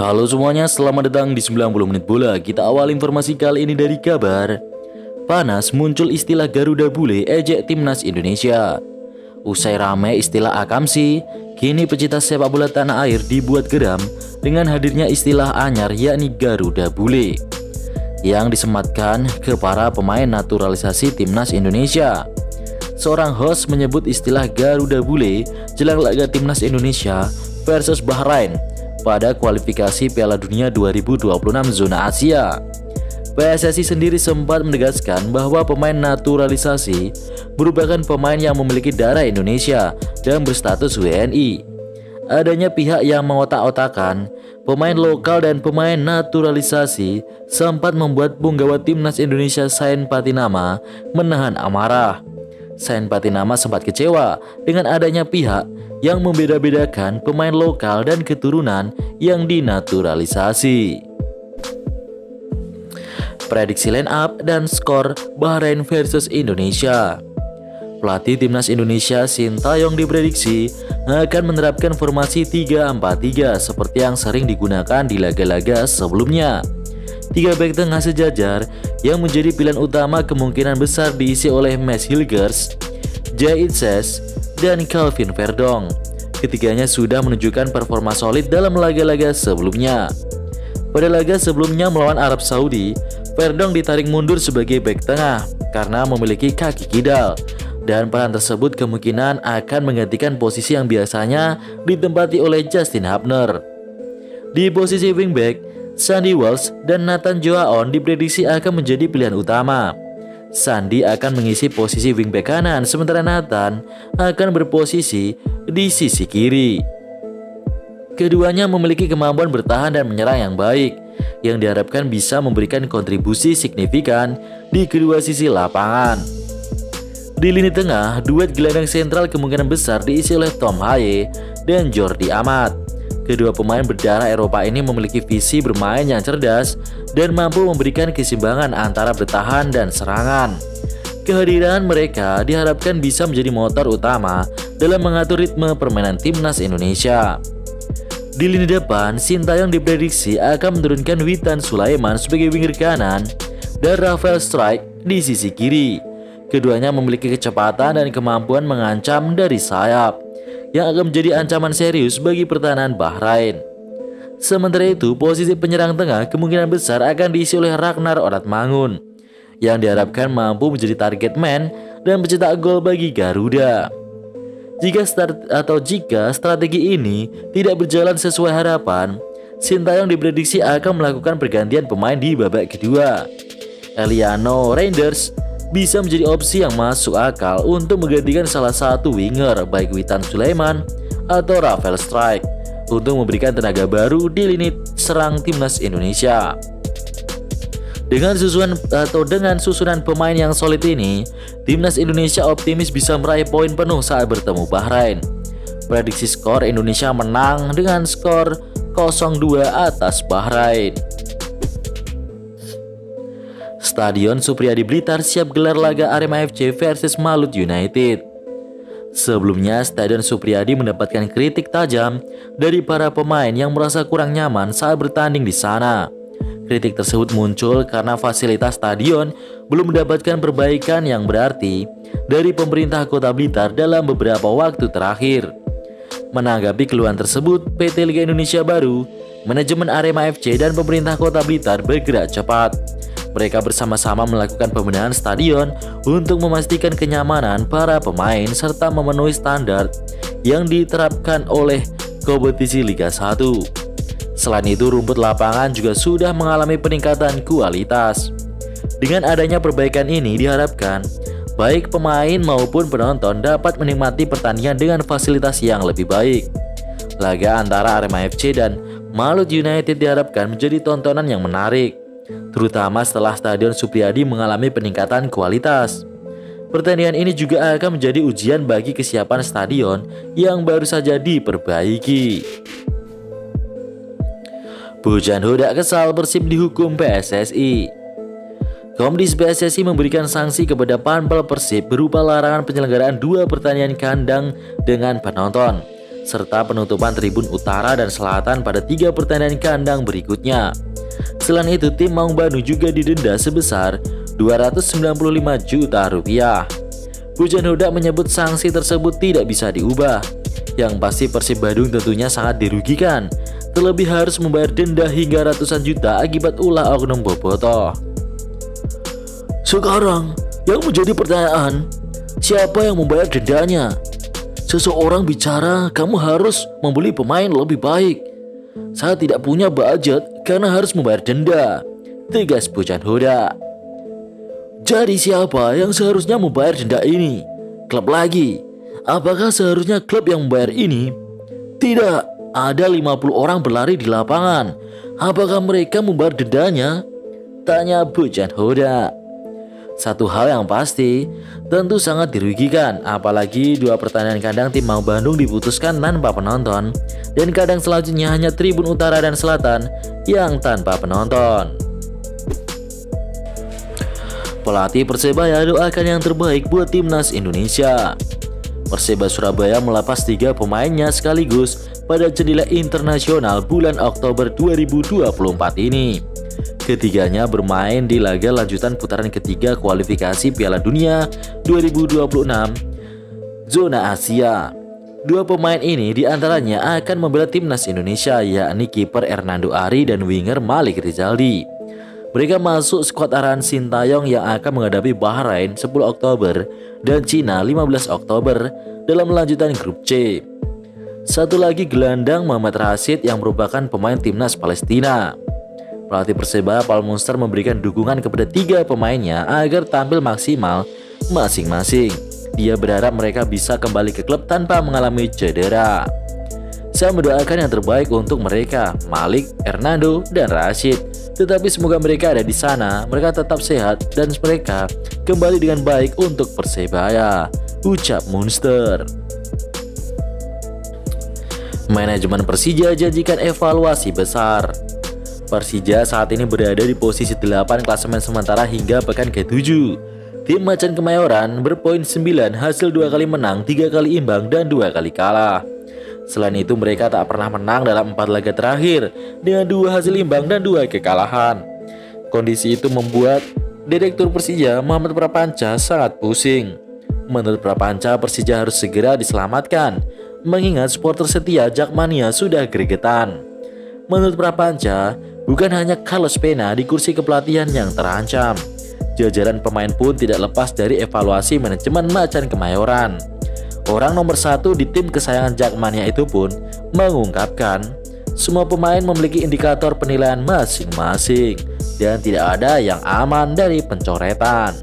Halo semuanya, selamat datang di 90 menit bola. Kita awal informasi kali ini dari kabar panas muncul istilah Garuda Bule ejek timnas Indonesia. Usai ramai istilah akamsi, kini pecinta sepak bola tanah air dibuat geram dengan hadirnya istilah anyar yakni Garuda Bule yang disematkan ke para pemain naturalisasi timnas Indonesia. Seorang host menyebut istilah Garuda Bule jelang laga timnas Indonesia versus Bahrain pada kualifikasi Piala Dunia 2026 zona Asia. PSSI sendiri sempat menegaskan bahwa pemain naturalisasi merupakan pemain yang memiliki darah Indonesia dan berstatus WNI. Adanya pihak yang mengotak-otakan pemain lokal dan pemain naturalisasi sempat membuat punggawa timnas Indonesia Sain Patinama menahan amarah. Sain Patinama sempat kecewa dengan adanya pihak yang membeda-bedakan pemain lokal dan keturunan yang dinaturalisasi. Prediksi line up dan skor Bahrain versus Indonesia. Pelatih timnas Indonesia Sintayong diprediksi akan menerapkan formasi 3-4-3 seperti yang sering digunakan di laga-laga sebelumnya. 3 bek tengah sejajar yang menjadi pilihan utama kemungkinan besar diisi oleh Max Hilgers, Jahit Ses, dan Calvin Verdong. Ketiganya sudah menunjukkan performa solid dalam laga-laga sebelumnya. Pada laga sebelumnya melawan Arab Saudi, Verdong ditarik mundur sebagai bek tengah karena memiliki kaki kidal, dan peran tersebut kemungkinan akan menggantikan posisi yang biasanya ditempati oleh Justin Hubner. Di posisi wingback, Sandy Walsh dan Nathan Joaon diprediksi akan menjadi pilihan utama. Sandy akan mengisi posisi wingback kanan, sementara Nathan akan berposisi di sisi kiri. Keduanya memiliki kemampuan bertahan dan menyerang yang baik, yang diharapkan bisa memberikan kontribusi signifikan di kedua sisi lapangan. Di lini tengah, duet gelandang sentral kemungkinan besar diisi oleh Tom Haye dan Jordi Amat. Kedua pemain berdarah Eropa ini memiliki visi bermain yang cerdas dan mampu memberikan keseimbangan antara bertahan dan serangan. Kehadiran mereka diharapkan bisa menjadi motor utama dalam mengatur ritme permainan timnas Indonesia. Di lini depan, Sintayong diprediksi akan menurunkan Witan Sulaiman sebagai winger kanan dan Rafael Strijk di sisi kiri. Keduanya memiliki kecepatan dan kemampuan mengancam dari sayap yang akan menjadi ancaman serius bagi pertahanan Bahrain. Sementara itu, posisi penyerang tengah kemungkinan besar akan diisi oleh Ragnar Oratmangun yang diharapkan mampu menjadi target man dan pencetak gol bagi Garuda. Jika strategi ini tidak berjalan sesuai harapan, Sintayong diprediksi akan melakukan pergantian pemain di babak kedua. Eliano Reinders bisa menjadi opsi yang masuk akal untuk menggantikan salah satu winger baik Witan Sulaiman atau Rafael Strijk untuk memberikan tenaga baru di lini serang timnas Indonesia. Dengan susunan pemain yang solid ini, timnas Indonesia optimis bisa meraih poin penuh saat bertemu Bahrain. Prediksi skor Indonesia menang dengan skor 0-2 atas Bahrain. Stadion Supriyadi Blitar siap gelar laga Arema FC versus Malut United. Sebelumnya, Stadion Supriyadi mendapatkan kritik tajam dari para pemain yang merasa kurang nyaman saat bertanding di sana. Kritik tersebut muncul karena fasilitas stadion belum mendapatkan perbaikan yang berarti dari pemerintah Kota Blitar dalam beberapa waktu terakhir. Menanggapi keluhan tersebut, PT Liga Indonesia Baru, manajemen Arema FC dan pemerintah Kota Blitar bergerak cepat. Mereka bersama-sama melakukan pembenahan stadion untuk memastikan kenyamanan para pemain serta memenuhi standar yang diterapkan oleh kompetisi Liga 1. Selain itu, rumput lapangan juga sudah mengalami peningkatan kualitas. Dengan adanya perbaikan ini diharapkan baik pemain maupun penonton dapat menikmati pertandingan dengan fasilitas yang lebih baik. Laga antara Arema FC dan Malut United diharapkan menjadi tontonan yang menarik, terutama setelah Stadion Supriyadi mengalami peningkatan kualitas. Pertandingan ini juga akan menjadi ujian bagi kesiapan stadion yang baru saja diperbaiki. Bojan Hodak kesal Persib dihukum PSSI. Komdis PSSI memberikan sanksi kepada panpel Persib berupa larangan penyelenggaraan 2 pertandingan kandang dengan penonton. serta penutupan tribun utara dan selatan pada 3 pertandingan kandang berikutnya. Selain itu, tim Maung Bandung juga didenda sebesar Rp295 juta. Pujan Hodak menyebut sanksi tersebut tidak bisa diubah. Yang pasti Persib Bandung tentunya sangat dirugikan, terlebih harus membayar denda hingga ratusan juta akibat ulah oknum bobotoh. Sekarang yang menjadi pertanyaan, siapa yang membayar dendanya? Seseorang bicara kamu harus membeli pemain lebih baik. Saya tidak punya budget karena harus membayar denda, tegas Pujan Hodak. Jadi siapa yang seharusnya membayar denda ini? Klub lagi? Apakah seharusnya klub yang membayar ini? Tidak, ada 50 orang berlari di lapangan. Apakah mereka membayar dendanya? Tanya Pujan Hodak. Satu hal yang pasti, tentu sangat dirugikan, apalagi 2 pertandingan kandang tim Maung Bandung diputuskan tanpa penonton, dan kandang selanjutnya hanya tribun utara dan selatan yang tanpa penonton. Pelatih Persebaya doakan yang terbaik buat timnas Indonesia. Perseba Surabaya melepas 3 pemainnya sekaligus pada jendela internasional bulan Oktober 2024 ini. Ketiganya bermain di laga lanjutan putaran ketiga kualifikasi Piala Dunia 2026 zona Asia. 2 pemain ini diantaranya akan membela timnas Indonesia, yakni kiper Hernando Ari dan winger Malik Rizaldi. Mereka masuk skuad arahan Sintayong yang akan menghadapi Bahrain 10 Oktober dan Cina 15 Oktober dalam lanjutan grup C. Satu lagi gelandang Muhammad Rashid yang merupakan pemain timnas Palestina. Pelatih Persebaya Paul Munster memberikan dukungan kepada 3 pemainnya agar tampil maksimal masing-masing. Dia berharap mereka bisa kembali ke klub tanpa mengalami cedera. Saya mendoakan yang terbaik untuk mereka, Malik, Hernando, dan Rashid. Tetapi semoga mereka ada di sana, mereka tetap sehat, dan mereka kembali dengan baik untuk Persebaya, ucap Munster. Manajemen Persija janjikan evaluasi besar. Persija saat ini berada di posisi 8 klasemen sementara hingga pekan ke-7. Tim Macan Kemayoran berpoin 9 hasil 2 kali menang, 3 kali imbang, dan 2 kali kalah. Selain itu mereka tak pernah menang dalam 4 laga terakhir dengan 2 hasil imbang dan 2 kekalahan. Kondisi itu membuat Direktur Persija Muhammad Prapanca sangat pusing. Menurut Prapanca, Persija harus segera diselamatkan mengingat supporter setia Jakmania sudah gregetan. Menurut Prapanca, bukan hanya Carlos Pena di kursi kepelatihan yang terancam. Jajaran pemain pun tidak lepas dari evaluasi manajemen Macan Kemayoran. Orang nomor 1 di tim kesayangan Jakmania itu pun mengungkapkan, semua pemain memiliki indikator penilaian masing-masing dan tidak ada yang aman dari pencoretan.